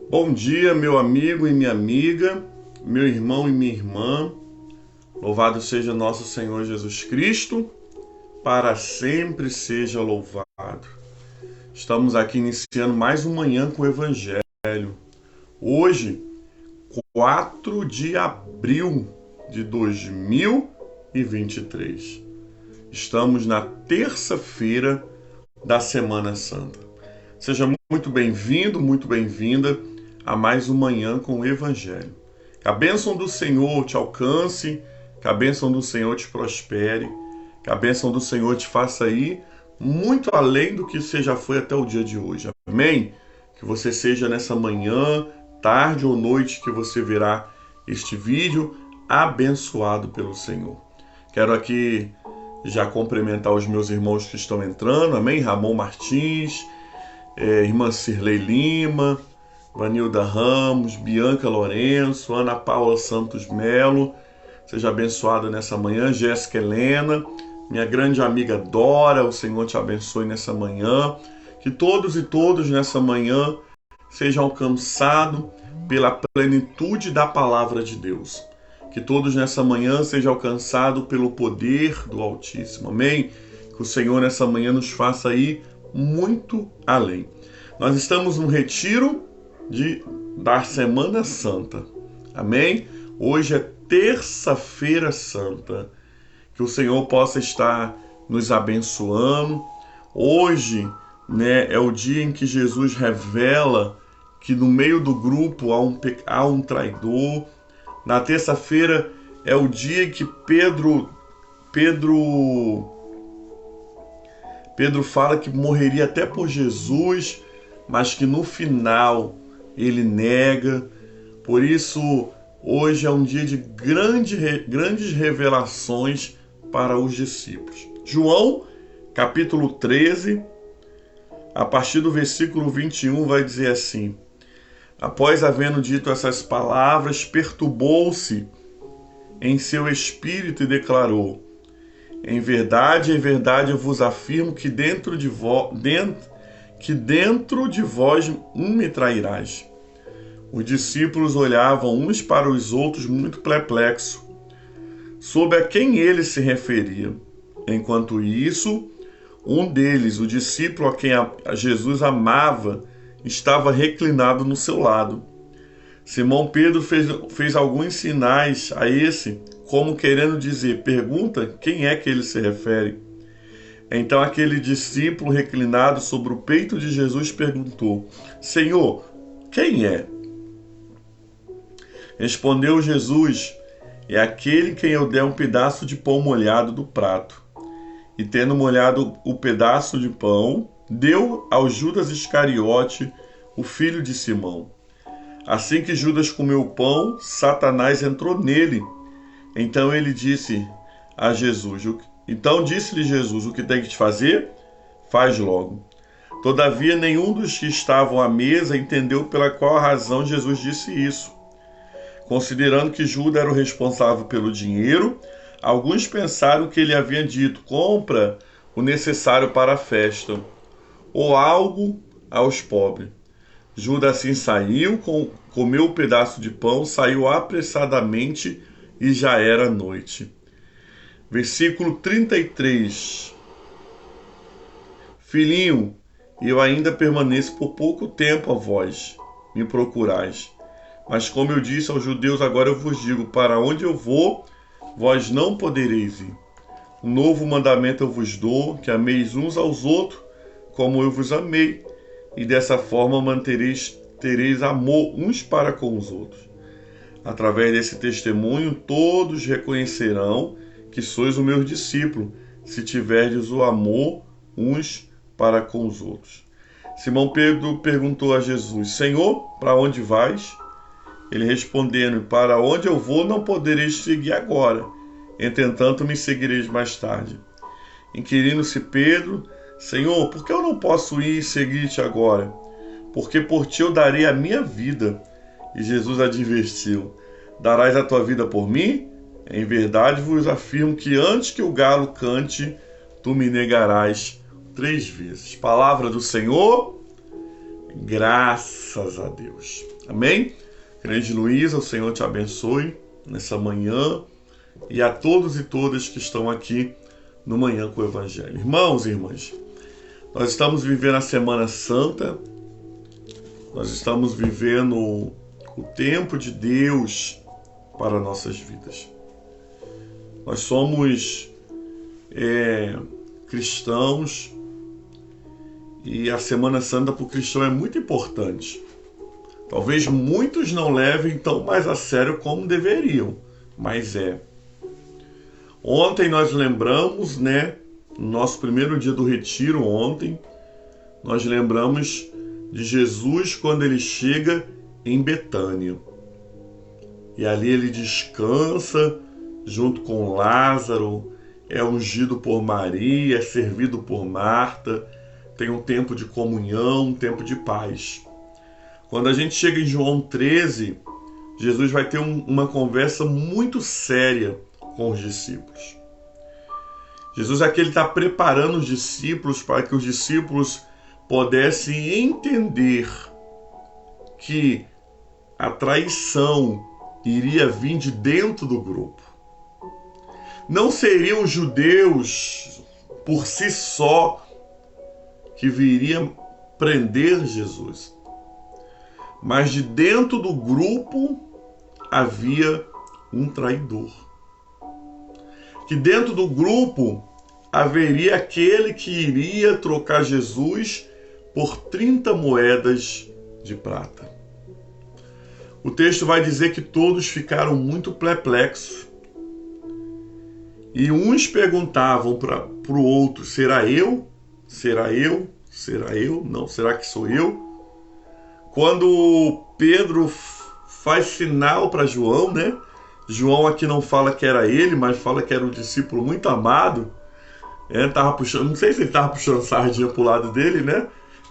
Bom dia, meu amigo e minha amiga, meu irmão e minha irmã. Louvado seja nosso Senhor Jesus Cristo, para sempre seja louvado. Estamos aqui iniciando mais uma manhã com o Evangelho. Hoje, 4 de abril de 2023. Estamos na terça-feira da Semana Santa. Seja muito bem-vindo, muito bem-vinda a mais uma manhã com o Evangelho. Que a bênção do Senhor te alcance, que a bênção do Senhor te prospere, que a bênção do Senhor te faça ir muito além do que você já foi até o dia de hoje. Amém? Que você seja nessa manhã, tarde ou noite que você verá este vídeo, abençoado pelo Senhor. Quero aqui já cumprimentar os meus irmãos que estão entrando, amém? Ramon Martins, irmã Cirlei Lima, Vanilda Ramos, Bianca Lourenço, Ana Paula Santos Melo, seja abençoada nessa manhã. Jéssica Helena, minha grande amiga Dora, o Senhor te abençoe nessa manhã. Que todos e todas nessa manhã sejam alcançados pela plenitude da palavra de Deus. Que todos nessa manhã sejam alcançados pelo poder do Altíssimo. Amém? Que o Senhor nessa manhã nos faça ir muito além. Nós estamos no retiro da Semana Santa. Amém? Hoje é terça-feira santa. Que o Senhor possa estar nos abençoando. Hoje, é o dia em que Jesus revela que no meio do grupo há um traidor. Na terça-feira é o dia em que Pedro fala que morreria até por Jesus, mas que no final ele nega. Por isso, hoje é um dia de grandes revelações para os discípulos. João, capítulo 13, a partir do versículo 21, vai dizer assim: após havendo dito essas palavras, perturbou-se em seu espírito e declarou: em verdade, eu vos afirmo que dentro de vós me trairás. Os discípulos olhavam uns para os outros muito perplexos, sobre a quem ele se referia. Enquanto isso, um deles, o discípulo a quem Jesus amava, estava reclinado no seu lado. Simão Pedro fez alguns sinais a esse, como querendo dizer: pergunta quem é que ele se refere. Então aquele discípulo reclinado sobre o peito de Jesus perguntou: Senhor, quem é? Respondeu Jesus: é aquele em quem eu der um pedaço de pão molhado do prato. E tendo molhado o pedaço de pão, deu ao Judas Iscariote, o filho de Simão. Assim que Judas comeu o pão, Satanás entrou nele. Então disse-lhe Jesus: o que tem que te fazer? Faz logo. Todavia nenhum dos que estavam à mesa entendeu pela qual razão Jesus disse isso. Considerando que Judas era o responsável pelo dinheiro, alguns pensaram que ele havia dito: compra o necessário para a festa, ou algo aos pobres. Judas assim saiu, comeu o pedaço de pão, saiu apressadamente e já era noite. Versículo 33. Filhinho, eu ainda permaneço por pouco tempo a vós, me procurais. Mas como eu disse aos judeus, agora eu vos digo: para onde eu vou, vós não podereis ir. Um novo mandamento eu vos dou, que ameis uns aos outros, como eu vos amei, e dessa forma tereis amor uns para com os outros. Através desse testemunho, todos reconhecerão que sois o meu discípulo, se tiverdes o amor uns para com os outros. Simão Pedro perguntou a Jesus: Senhor, para onde vais? Ele respondendo: para onde eu vou não podereis seguir agora, entretanto me seguireis mais tarde. Inquirindo-se Pedro: Senhor, por que eu não posso ir e seguir-te agora? Porque por ti eu darei a minha vida. E Jesus advertiu: darás a tua vida por mim? Em verdade vos afirmo que antes que o galo cante, tu me negarás 3 vezes. Palavra do Senhor, graças a Deus. Amém? Grande Luísa, o Senhor te abençoe nessa manhã e a todos e todas que estão aqui no Manhã com o Evangelho. Irmãos e irmãs, nós estamos vivendo a Semana Santa, nós estamos vivendo o tempo de Deus para nossas vidas. Nós somos cristãos e a Semana Santa para o cristão é muito importante. Talvez muitos não levem tão mais a sério como deveriam, mas é. Ontem nós lembramos, no nosso primeiro dia do retiro ontem, nós lembramos de Jesus quando ele chega em Betânia. E ali ele descansa junto com Lázaro, é ungido por Maria, é servido por Marta, tem um tempo de comunhão, um tempo de paz. Quando a gente chega em João 13, Jesus vai ter uma conversa muito séria com os discípulos. Jesus aqui está preparando os discípulos para que os discípulos pudessem entender que a traição iria vir de dentro do grupo. Não seriam os judeus por si só que viriam prender Jesus. Mas de dentro do grupo havia um traidor. Que dentro do grupo haveria aquele que iria trocar Jesus por 30 moedas de prata. O texto vai dizer que todos ficaram muito perplexos. E uns perguntavam para o outro, será eu? Será eu? Será eu? Não, será que sou eu? Quando Pedro faz sinal para João, João aqui não fala que era ele, mas fala que era um discípulo muito amado. Tava puxando, não sei se ele estava puxando sardinha pro lado dele,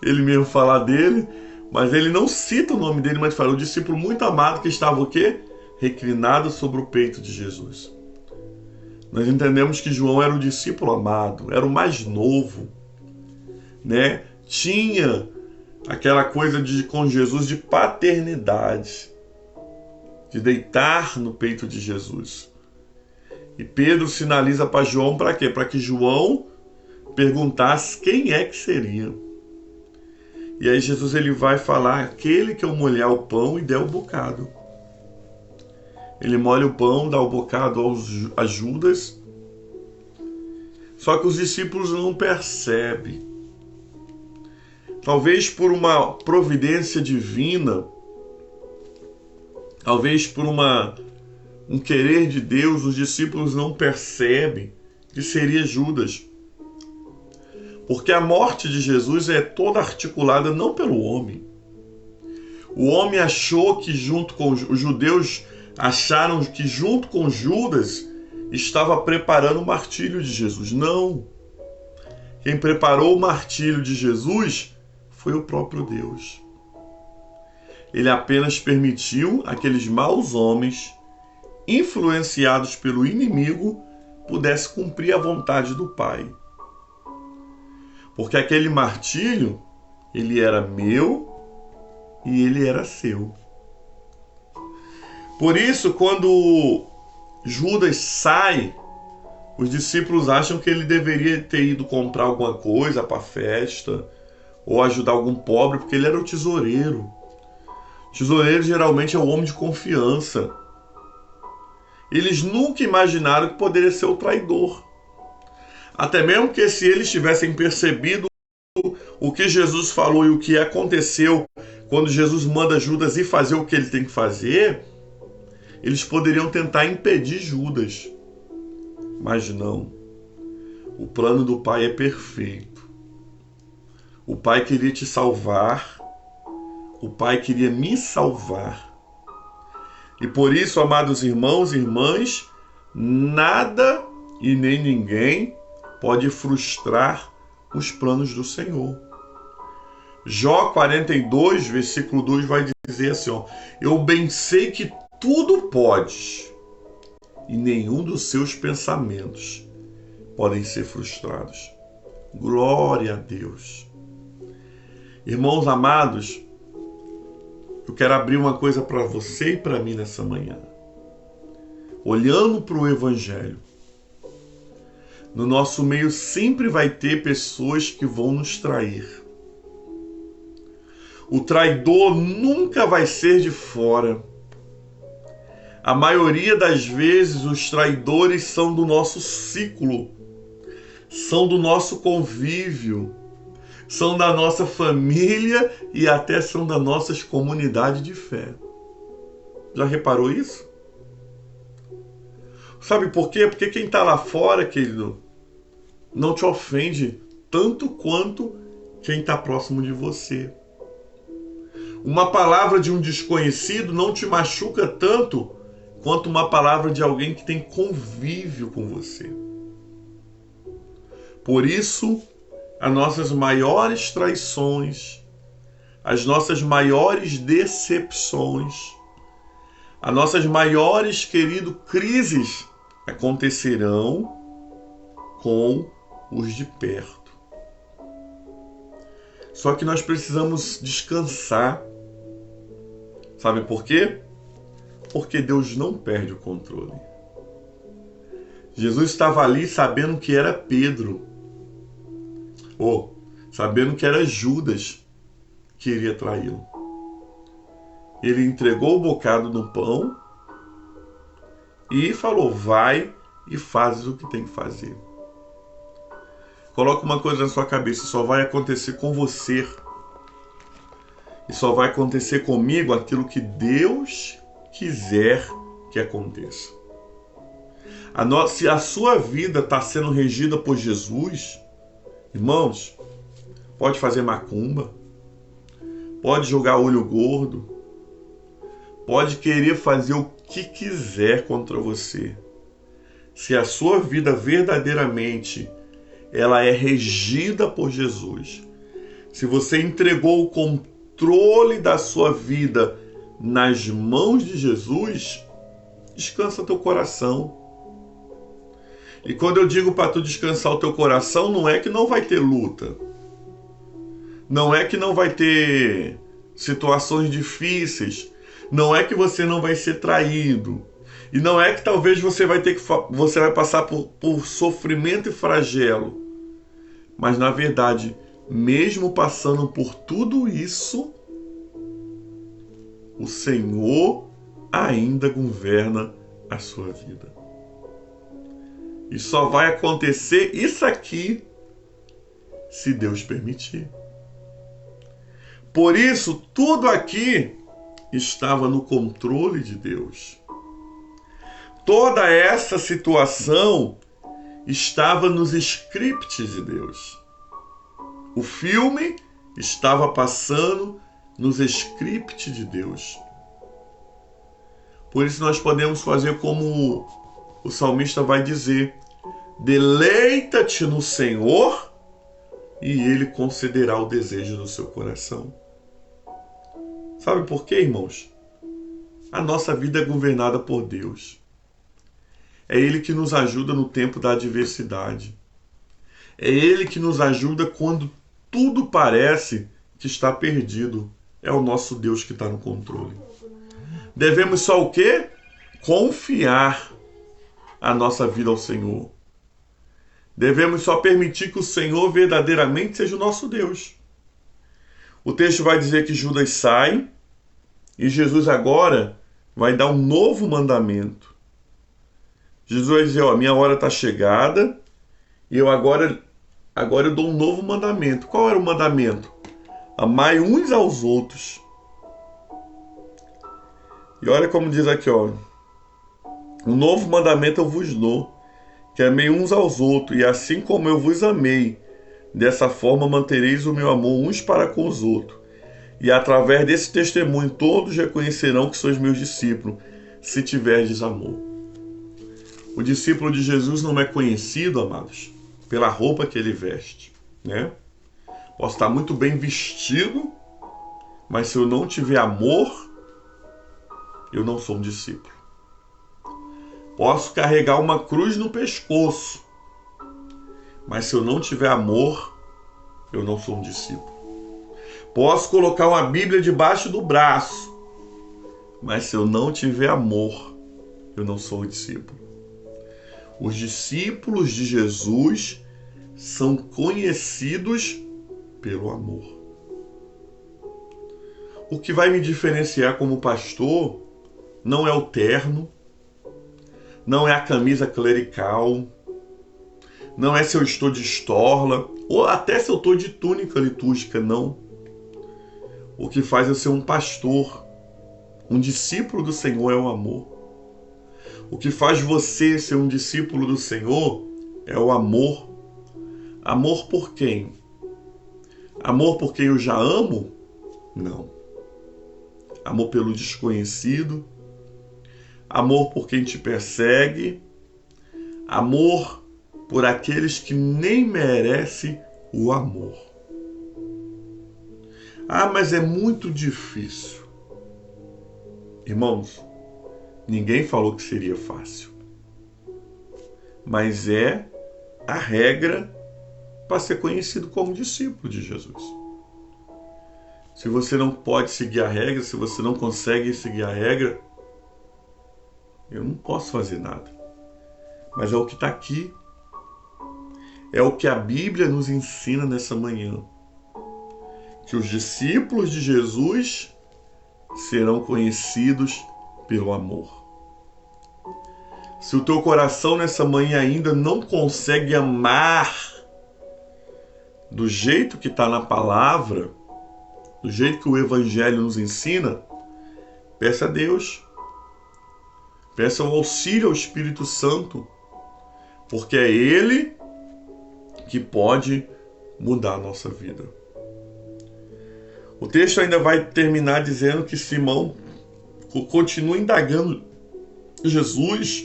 Ele mesmo fala dele, mas ele não cita o nome dele, mas fala o discípulo muito amado que estava o quê? Reclinado sobre o peito de Jesus. Nós entendemos que João era o discípulo amado, era o mais novo, Tinha aquela coisa com Jesus de paternidade, de deitar no peito de Jesus. E Pedro sinaliza para João para quê? Para que João perguntasse quem é que seria. E aí Jesus ele vai falar, aquele que eu molhar o pão e der o bocado. Ele molha o pão, dá o bocado a Judas. Só que os discípulos não percebem. Talvez por uma providência divina, talvez por um querer de Deus, os discípulos não percebem que seria Judas. Porque a morte de Jesus é toda articulada não pelo homem. O homem achou que junto com os judeus, acharam que junto com Judas estava preparando o martírio de Jesus. Não. Quem preparou o martírio de Jesus foi o próprio Deus. Ele apenas permitiu aqueles maus homens, influenciados pelo inimigo, pudessem cumprir a vontade do Pai. Porque aquele martírio, ele era meu e ele era seu. Por isso, quando Judas sai, os discípulos acham que ele deveria ter ido comprar alguma coisa para a festa, ou ajudar algum pobre, porque ele era o tesoureiro. O tesoureiro geralmente é o homem de confiança. Eles nunca imaginaram que poderia ser o traidor. Até mesmo que se eles tivessem percebido o que Jesus falou e o que aconteceu quando Jesus manda Judas ir fazer o que ele tem que fazer, eles poderiam tentar impedir Judas. Mas não. O plano do Pai é perfeito. O Pai queria te salvar. O Pai queria me salvar. E por isso, amados irmãos e irmãs, nada e nem ninguém pode frustrar os planos do Senhor. Jó 42, versículo 2 vai dizer assim, eu bem sei que tudo podes e nenhum dos seus pensamentos podem ser frustrados. Glória a Deus. Irmãos amados, eu quero abrir uma coisa para você e para mim nessa manhã. Olhando para o Evangelho, no nosso meio sempre vai ter pessoas que vão nos trair. O traidor nunca vai ser de fora. A maioria das vezes os traidores são do nosso ciclo, são do nosso convívio, são da nossa família e até são da nossas comunidades de fé. Já reparou isso? Sabe por quê? Porque quem está lá fora, querido, não te ofende tanto quanto quem está próximo de você. Uma palavra de um desconhecido não te machuca tanto quanto uma palavra de alguém que tem convívio com você. Por isso, as nossas maiores traições, as nossas maiores decepções, as nossas maiores, querido, crises acontecerão com os de perto. Só que nós precisamos descansar. Sabe por quê? Porque Deus não perde o controle. Jesus estava ali sabendo que era Pedro, ou sabendo que era Judas que iria traí-lo. Ele entregou o bocado no pão e falou: vai e faz o que tem que fazer. Coloca uma coisa na sua cabeça: só vai acontecer com você e só vai acontecer comigo aquilo que Deus quiser que aconteça. Se a sua vida está sendo regida por Jesus, irmãos, pode fazer macumba, pode jogar olho gordo, pode querer fazer o que quiser contra você. Se a sua vida verdadeiramente ela é regida por Jesus, se você entregou o controle da sua vida nas mãos de Jesus, descansa teu coração. E quando eu digo para tu descansar o teu coração, não é que não vai ter luta, não é que não vai ter situações difíceis, não é que você não vai ser traído, e não é que talvez você vai passar por sofrimento e flagelo, mas na verdade, mesmo passando por tudo isso, o Senhor ainda governa a sua vida. E só vai acontecer isso aqui se Deus permitir. Por isso, tudo aqui estava no controle de Deus. Toda essa situação estava nos scripts de Deus. O filme estava passando nos scripts de Deus. Por isso nós podemos fazer como o salmista vai dizer: deleita-te no Senhor e Ele concederá o desejo do seu coração. Sabe por quê, irmãos? A nossa vida é governada por Deus. É Ele que nos ajuda no tempo da adversidade. É Ele que nos ajuda quando tudo parece que está perdido. É o nosso Deus que está no controle. Devemos só o quê? Confiar a nossa vida ao Senhor. Devemos só permitir que o Senhor verdadeiramente seja o nosso Deus. O texto vai dizer que Judas sai e Jesus agora vai dar um novo mandamento. Jesus vai dizer: minha hora está chegada e eu agora eu dou um novo mandamento. Qual era o mandamento? Amai uns aos outros. E olha como diz aqui, um novo mandamento eu vos dou, que amei uns aos outros, e assim como eu vos amei, dessa forma mantereis o meu amor uns para com os outros. E através desse testemunho todos reconhecerão que sois meus discípulos, se tiverdes amor. O discípulo de Jesus não é conhecido, amados, pela roupa que ele veste, né? Posso estar muito bem vestido, mas se eu não tiver amor, eu não sou um discípulo. Posso carregar uma cruz no pescoço, mas se eu não tiver amor, eu não sou um discípulo. Posso colocar uma Bíblia debaixo do braço, Mas se eu não tiver amor, eu não sou discípulo. Os discípulos de Jesus são conhecidos pelo amor. O que vai me diferenciar como pastor não é o terno, não é a camisa clerical, não é se eu estou de estorla, ou até se eu estou de túnica litúrgica, não. O que faz eu ser um pastor, um discípulo do Senhor é o amor. O que faz você ser um discípulo do Senhor é o amor. Amor por quem? Amor por quem eu já amo? Não. Amor pelo desconhecido. Amor por quem te persegue. Amor por aqueles que nem merecem o amor. Ah, mas é muito difícil. Irmãos, ninguém falou que seria fácil. Mas é a regra para ser conhecido como discípulo de Jesus. Se você não pode seguir a regra, se você não consegue seguir a regra, eu não posso fazer nada. Mas é o que está aqui. É o que a Bíblia nos ensina nessa manhã. Que os discípulos de Jesus serão conhecidos pelo amor. Se o teu coração nessa manhã ainda não consegue amar do jeito que está na palavra, do jeito que o Evangelho nos ensina, peça a Deus. Peça o auxílio ao Espírito Santo, porque é Ele que pode mudar a nossa vida. O texto ainda vai terminar dizendo que Simão continua indagando Jesus.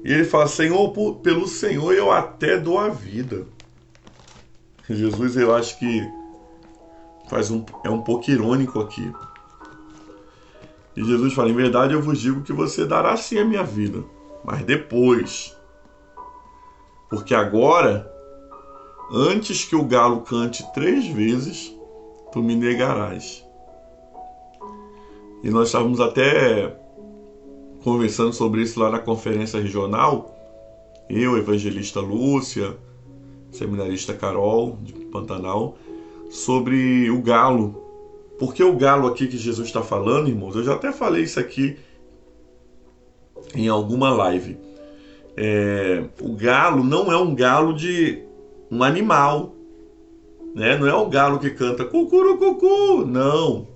E ele fala, Senhor, pelo Senhor eu até dou a vida. Jesus, eu acho que é um pouco irônico aqui. E Jesus fala, em verdade eu vos digo que você dará sim a minha vida, mas depois. Porque agora, antes que o galo cante 3 vezes, tu me negarás. E nós estávamos até conversando sobre isso lá na conferência regional. Eu, evangelista Lúcia, seminarista Carol, de Pantanal, sobre o galo. Porque o galo aqui que Jesus está falando, irmãos, eu já até falei isso aqui em alguma live. O galo não é um galo de um animal, né? Não é o galo que canta cucurucucu, não.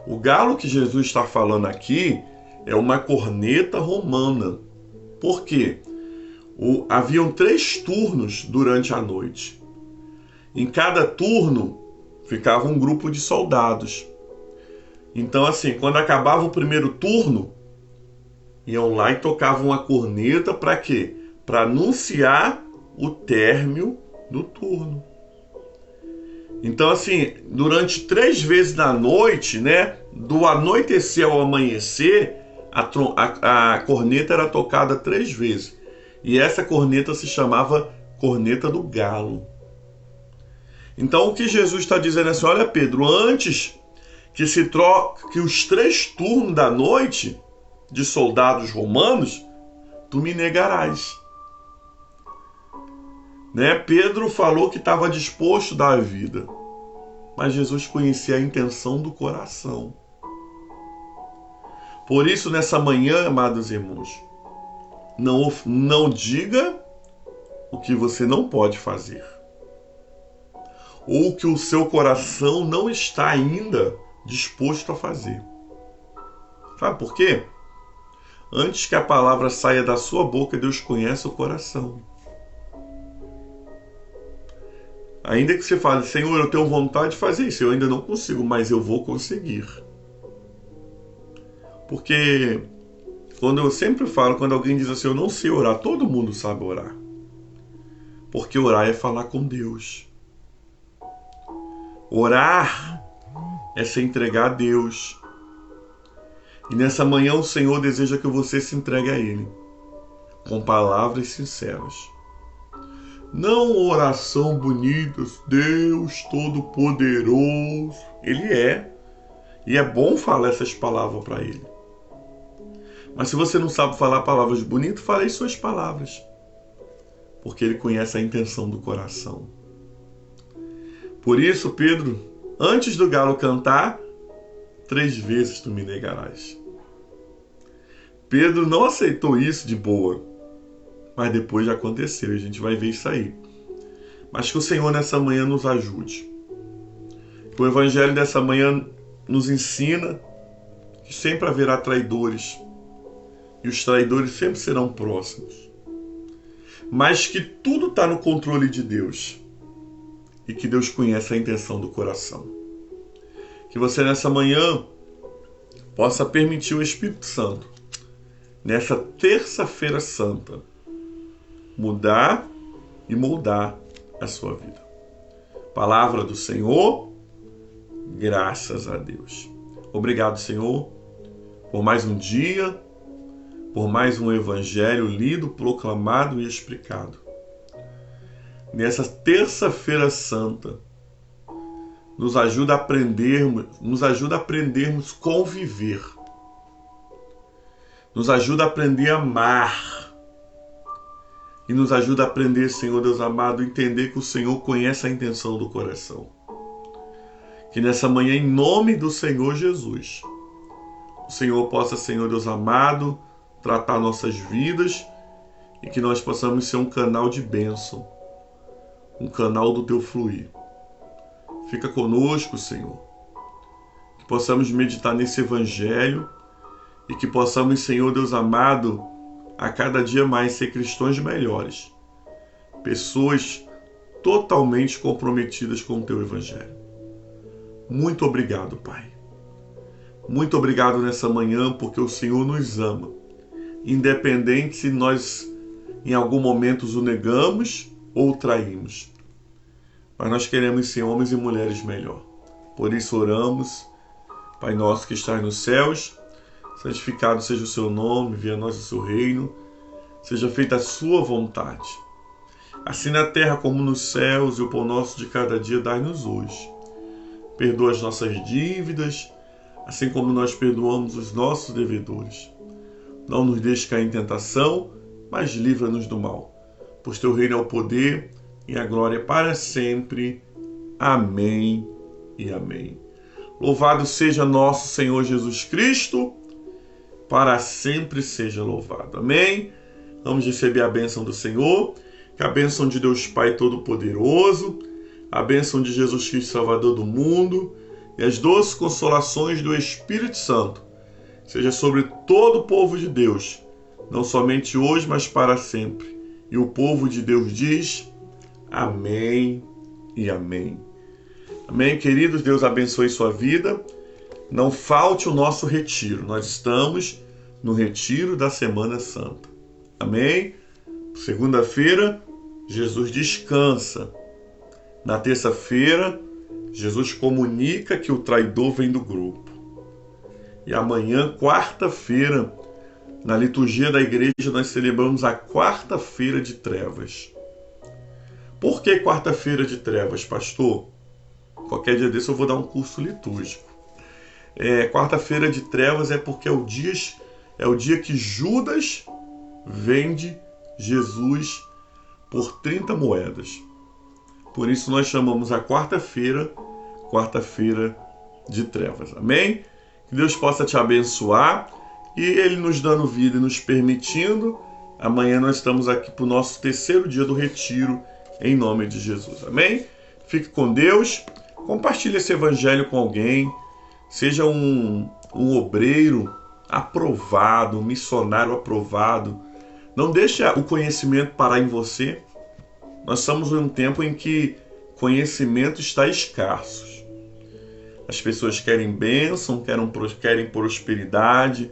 O galo que Jesus está falando aqui é uma corneta romana. Por quê? Haviam 3 turnos durante a noite. Em cada turno ficava um grupo de soldados. Então, assim, quando acabava o primeiro turno, iam lá e tocavam a corneta para quê? Para anunciar o término do turno. Então, assim, durante 3 vezes na noite, né, do anoitecer ao amanhecer, a corneta era tocada 3 vezes. E essa corneta se chamava corneta do galo. Então, o que Jesus está dizendo é assim, olha, Pedro, antes que os 3 turnos da noite de soldados romanos, tu me negarás. Né? Pedro falou que estava disposto a dar a vida, mas Jesus conhecia a intenção do coração. Por isso, nessa manhã, amados irmãos, não diga o que você não pode fazer, ou que o seu coração não está ainda disposto a fazer. Sabe por quê? Antes que a palavra saia da sua boca, Deus conhece o coração. Ainda que você fale, Senhor, eu tenho vontade de fazer isso, eu ainda não consigo, mas eu vou conseguir. Porque quando eu sempre falo, quando alguém diz assim, eu não sei orar, todo mundo sabe orar. Porque orar é falar com Deus. Orar é se entregar a Deus. E nessa manhã o Senhor deseja que você se entregue a Ele, com palavras sinceras. Não oração bonita, Deus Todo-Poderoso. Ele é. E é bom falar essas palavras para Ele. Mas se você não sabe falar palavras bonitas, fale suas palavras. Porque Ele conhece a intenção do coração. Por isso, Pedro, antes do galo cantar, 3 vezes tu me negarás. Pedro não aceitou isso de boa. Mas depois já aconteceu, a gente vai ver isso aí. Mas que o Senhor nessa manhã nos ajude. Que o Evangelho dessa manhã nos ensina que sempre haverá traidores. E os traidores sempre serão próximos. Mas que tudo está no controle de Deus. E que Deus conhece a intenção do coração. Que você nessa manhã possa permitir o Espírito Santo, nessa terça-feira santa, mudar e moldar a sua vida. Palavra do Senhor, graças a Deus. Obrigado, Senhor, por mais um dia, por mais um evangelho lido, proclamado e explicado. Nessa terça-feira santa, nos ajuda a aprendermos a conviver. Nos ajuda a aprender a amar. E nos ajuda a aprender, Senhor Deus amado, a entender que o Senhor conhece a intenção do coração. Que nessa manhã, em nome do Senhor Jesus, o Senhor possa, Senhor Deus amado, tratar nossas vidas e que nós possamos ser um canal de bênção, um canal do Teu fluir. Fica conosco, Senhor. Que possamos meditar nesse Evangelho e que possamos, Senhor Deus amado, a cada dia mais ser cristãos melhores. Pessoas totalmente comprometidas com o Teu Evangelho. Muito obrigado, Pai. Muito obrigado nessa manhã, porque o Senhor nos ama. Independente se nós em algum momento o negamos ou o traímos. Mas nós queremos ser homens e mulheres melhor. Por isso oramos, Pai nosso que estás nos céus, santificado seja o seu nome, venha a nós o seu reino, seja feita a sua vontade. Assim na terra como nos céus, e o pão nosso de cada dia dai-nos hoje. Perdoa as nossas dívidas, assim como nós perdoamos os nossos devedores. Não nos deixe cair em tentação, mas livra-nos do mal. Pois teu reino é o poder e a glória para sempre. Amém e amém. Louvado seja nosso Senhor Jesus Cristo, para sempre seja louvado. Amém? Vamos receber a bênção do Senhor, que a bênção de Deus Pai Todo-Poderoso, a bênção de Jesus Cristo Salvador do mundo e as doces consolações do Espírito Santo seja sobre todo o povo de Deus, não somente hoje, mas para sempre. E o povo de Deus diz: amém e amém. Amém, queridos? Deus abençoe sua vida. Não falte o nosso retiro. Nós estamos no retiro da Semana Santa. Amém? Segunda-feira, Jesus descansa. Na terça-feira, Jesus comunica que o traidor vem do grupo. E amanhã, quarta-feira, na liturgia da igreja, nós celebramos a quarta-feira de trevas. Por que quarta-feira de trevas, pastor? Qualquer dia desse eu vou dar um curso litúrgico. Quarta-feira de trevas é porque é o dia que Judas vende Jesus por 30 moedas. Por isso nós chamamos a quarta-feira de trevas. Amém? Que Deus possa te abençoar e Ele nos dando vida e nos permitindo, amanhã nós estamos aqui para o nosso terceiro dia do retiro, em nome de Jesus. Amém? Fique com Deus, compartilhe esse evangelho com alguém, seja um obreiro aprovado, um missionário aprovado. Não deixe o conhecimento parar em você. Nós estamos em um tempo em que conhecimento está escasso. As pessoas querem bênção, querem prosperidade,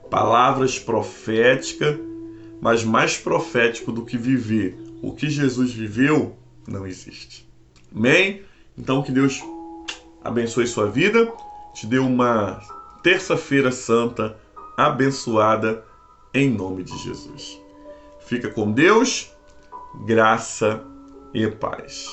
palavras proféticas, mas mais profético do que viver o que Jesus viveu, não existe. Amém? Então que Deus abençoe sua vida, te dê uma terça-feira santa abençoada em nome de Jesus. Fica com Deus, graça e paz.